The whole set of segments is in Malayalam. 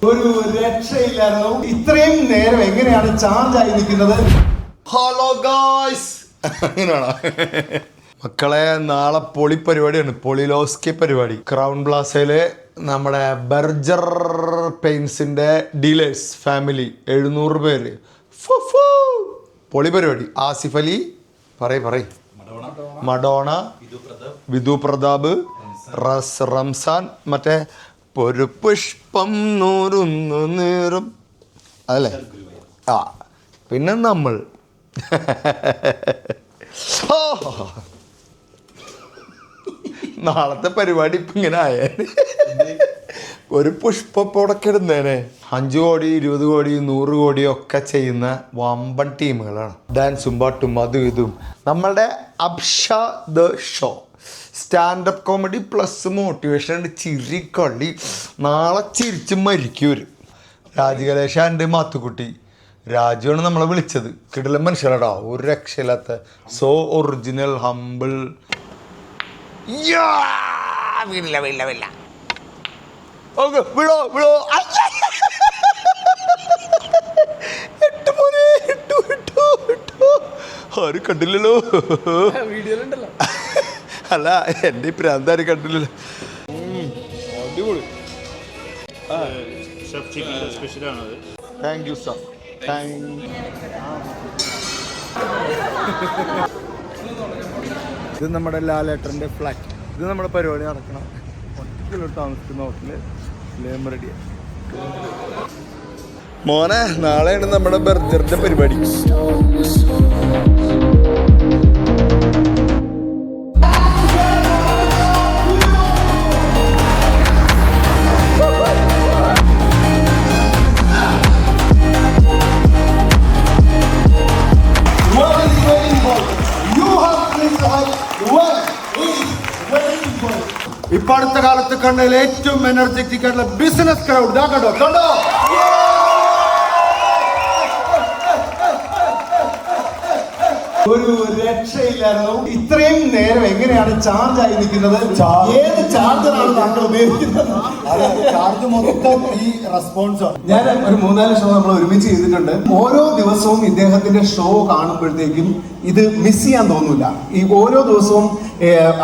ഒരു രക്ഷയില്ലായിരുന്നു. ഇത്രയും നേരം എങ്ങനെയാണ് ചാർജ് ആയി നിൽക്കുന്നത്? ഹലോ ഗായ്സ്, അങ്ങനെയാണോ മക്കളെ? നാളെ പൊളി പരിപാടിയാണ്, പൊളിലോസ്കി പരിപാടി. ക്രൗൺ പ്ലാസയില് നമ്മുടെ ബർജർ പെയിൻസിന്റെ ഡീലേഴ്സ് ഫാമിലി 700 പേര്. പൊളി പരിപാടി. ആസിഫ് അലി, പറയ് മഡോണ, വിധു പ്രതാപ്, റംസാൻ, മറ്റേ ഒരു പുഷ്പം നൂറുന്നു നേരം അതല്ലേ? ആ, പിന്നെ നമ്മൾ നാളത്തെ പരിപാടി ഇപ്പം ഇങ്ങനെ ആയേ. ഒരു പുഷ്പപ്പോടൊക്കെ ഇടുന്നേനെ 5 കോടി 20 കോടി 100 കോടി ഒക്കെ ചെയ്യുന്ന വമ്പൻ ടീമുകളാണ്. ഡാൻസും പാട്ടും അതും ഇതും. നമ്മളുടെ അബ്ഷ the show stand up comedy plus motivation, ചിരി കളി. നാളെ ചിരിച്ച് മരിക്കും വരും. രാജകലേഷ ആൻഡ് മാത്തുക്കുട്ടി. രാജുവാണ് നമ്മളെ വിളിച്ചത്. കിടിലൻ മനുഷ്യരാടാ, ഒരു രക്ഷയില്ലാത്ത. So original, humble. വിടോ ആരും കണ്ടില്ലല്ലോ, വീഡിയോയിലുണ്ടല്ലോ. അല്ല, എൻ്റെ പ്രാന്താരും കണ്ടില്ലല്ലോ. അടിപൊളി. Thank you sir. ഇത് നമ്മുടെ ലാലേട്ടൻ്റെ ഫ്ലാറ്റ്. ഇത് നമ്മുടെ പരിപാടി നടക്കണം. ഒറ്റ താമസിക്കുന്ന ഹോട്ടല് ലേം റെഡിയ. മോനെ, നാളെയാണ് നമ്മുടെ ബർജറിന്റെ പരിപാടി. ഇപ്പൊ അടുത്ത കാലത്ത് കണ്ടതിൽ ഏറ്റവും എനർജറ്റിക് ആയിട്ടുള്ള ബിസിനസ് ക്രൗഡ് കണ്ടോ. ഒരു രക്ഷയില്ലായിരുന്നു. ഇത്രയും നേരം എങ്ങനെയാണ് ചാർജ് ആയി നിൽക്കുന്നത്? ഏത് ചാർജറാണ് താങ്കൾ ഉപയോഗിക്കുന്നത്? ചാർജ് മൊത്തം ഈ റെസ്പോൺസ്. ഞാൻ ഒരു 3-4 ഷോ നമ്മൾ ഒരുമിച്ച് ചെയ്തിട്ടുണ്ട്. ഓരോ ദിവസവും ഇദ്ദേഹത്തിന്റെ ഷോ കാണുമ്പോഴത്തേക്കും ഇത് മിസ് ചെയ്യാൻ തോന്നില്ല. ഈ ഓരോ ദിവസവും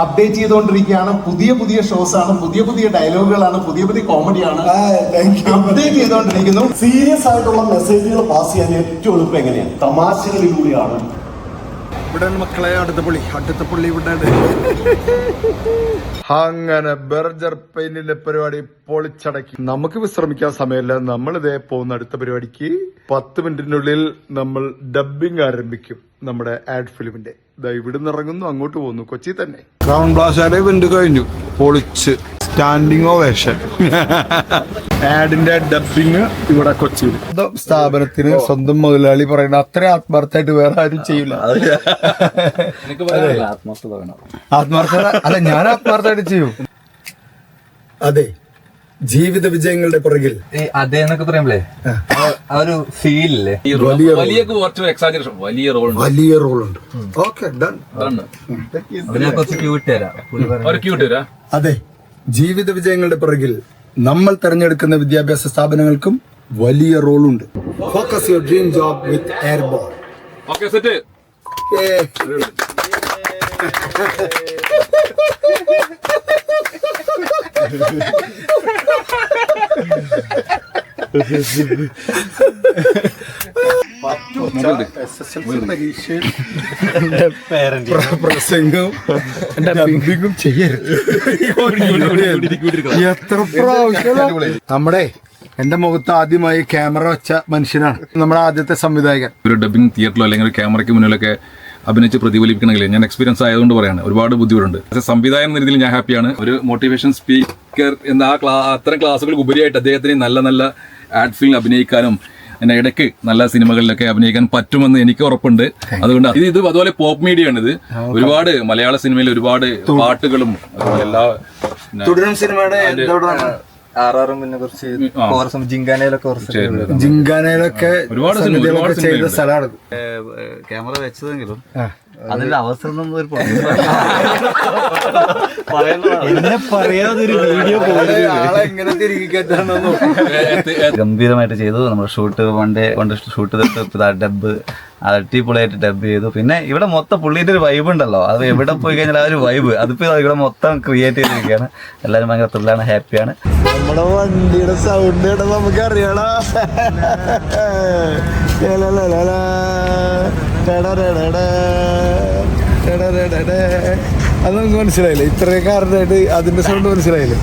അപ്ഡേറ്റ് ചെയ്തുകൊണ്ടിരിക്കുകയാണ്. പുതിയ ഷോസ് ആണ്, പുതിയ ഡയലോഗുകളാണ്, പുതിയ കോമഡിയാണ് അപ്ഡേറ്റ് ചെയ്തുകൊണ്ടിരിക്കുന്നു. സീരിയസ് ആയിട്ടുള്ള മെസ്സേജുകൾ പാസ് ചെയ്യാൻ ഏറ്റവും എളുപ്പം എങ്ങനെയാണ്? തമാശകളിലൂടെയാണ്. ഇവിടെ മക്കളെ അടുത്ത പുള്ളി ഇവിടെ. അങ്ങനെ ബർജർ പെയിന്റിന്റെ പരിപാടി പൊളിച്ചടക്കി. നമുക്ക് വിശ്രമിക്കാൻ സമയമില്ല. നമ്മൾ ഇതേ പോകുന്ന അടുത്ത പരിപാടിക്ക് 10 മിനിറ്റിനുള്ളിൽ നമ്മൾ ഡബ്ബിംഗ് ആരംഭിക്കും. നമ്മുടെ ആഡ് ഫിലിമിന്റെ ഇവിടുന്ന് ഇറങ്ങുന്നു, അങ്ങോട്ട് പോകുന്നു. കൊച്ചി തന്നെ ക്രൗൺ പ്ലാസയുടെ ഇവന്റ് കഴിഞ്ഞു, പൊളിച്ച് സ്റ്റാൻഡിങ് ഓവേഷൻ. ആഡിന്റെ ഡബ്ബിങ് ഇവിടെ കൊച്ചിയിൽ. സ്ഥാപനത്തിന് സ്വന്തം മുതലാളി പറയുന്ന അത്ര ആത്മാർത്ഥമായിട്ട് വേറെ ആരും ചെയ്യില്ല. ആത്മാർത്ഥത അല്ല, ഞാൻ ആത്മാർത്ഥമായിട്ട് ചെയ്യും. അതെ, ജീവിത വിജയങ്ങളുടെ പുറകിൽ അതേന്നൊക്കെ പറയുമ്പളേ ആ ഒരു ഫീലില്ലേ, വലിയ റോളുണ്ട്. ഓക്കെ, അതെ, ജീവിത വിജയങ്ങളുടെ പുറകിൽ നമ്മൾ തെരഞ്ഞെടുക്കുന്ന വിദ്യാഭ്യാസ സ്ഥാപനങ്ങൾക്കും വലിയ റോളുണ്ട്. Focus your dream job with എയർബോൾ. Okay, set. പരീക്ഷയും പ്രസംഗവും ഡബ്ബിങ്ങും ചെയ്യരുത്. എത്ര പ്രാവശ്യം നമ്മുടെ എന്റെ മുഖത്ത് ആദ്യമായി ക്യാമറ വെച്ച മനുഷ്യനാണ് നമ്മുടെ ആദ്യത്തെ സംവിധായകൻ. ഒരു ഡബ്ബിംഗ് തിയേറ്ററിലോ അല്ലെങ്കിൽ ഒരു ക്യാമറയ്ക്ക് മുന്നിലൊക്കെ അഭിനയിച്ച് പ്രതിഫലിപ്പിക്കണമെങ്കിൽ ഞാൻ എക്സ്പീരിയൻസ് ആയതുകൊണ്ട് പറയാണ്, ഒരുപാട് ബുദ്ധിമുട്ടുണ്ട്. സംവിധായകൻ എന്ന രീതിയിൽ ഞാൻ ഹാപ്പിയാണ്. ഒരു മോട്ടിവേഷൻ സ്പീക്കർ എന്ന അത്തരം ക്ലാസ്സുകൾക്ക് ഉപരിയായിട്ട് അദ്ദേഹത്തിന് നല്ല ആഡ് ഫിലിം അഭിനയിക്കാനും എന്നെ ഇടയ്ക്ക് നല്ല സിനിമകളിലൊക്കെ അഭിനയിക്കാൻ പറ്റുമെന്ന് എനിക്ക് ഉറപ്പുണ്ട്. അതുകൊണ്ട് ഇത് അതുപോലെ പോപ്പ് മീഡിയ ആണ്. ഇത് ഒരുപാട് മലയാള സിനിമയിൽ ഒരുപാട് പാട്ടുകളും എല്ലാ പിന്നെ കുറച്ച് ജിങ്കാനയിലൊക്കെ ഒരുപാട് ചെയ്ത സ്ഥലമാണ്. ക്യാമറ വെച്ചതെങ്കിലും അതിന്റെ അവസരം എന്നെ പറയാതൊരു വീഡിയോ ഗംഭീരമായിട്ട് ചെയ്തു. നമ്മൾ ഷൂട്ട് വൺഡേ കൊണ്ട് ഷൂട്ട് ചെയ്തിട്ട് ഡബ് അടിപൊളിയായിട്ട് ഡബ് ചെയ്തു. പിന്നെ ഇവിടെ മൊത്തം പുള്ളിന്റെ ഒരു വൈബ് ഉണ്ടല്ലോ, അത് എവിടെ പോയി കഴിഞ്ഞാൽ ആ ഒരു വൈബ് അതിപ്പോ ഇവിടെ മൊത്തം ക്രിയേറ്റ് ചെയ്തിരിക്കുകയാണ്. എല്ലാവരും ഭയങ്കര ത്രില്ലാണ്, ഹാപ്പിയാണ്. നമ്മുടെ വണ്ടിയുടെ സൗണ്ട് കേട്ടാ നമുക്ക് അറിയണോ. അത് നമുക്ക് മനസ്സിലായില്ലേ, ഇത്രയും കാരണമായിട്ട് അതിന്റെ സൗണ്ട് മനസ്സിലായില്ലേ.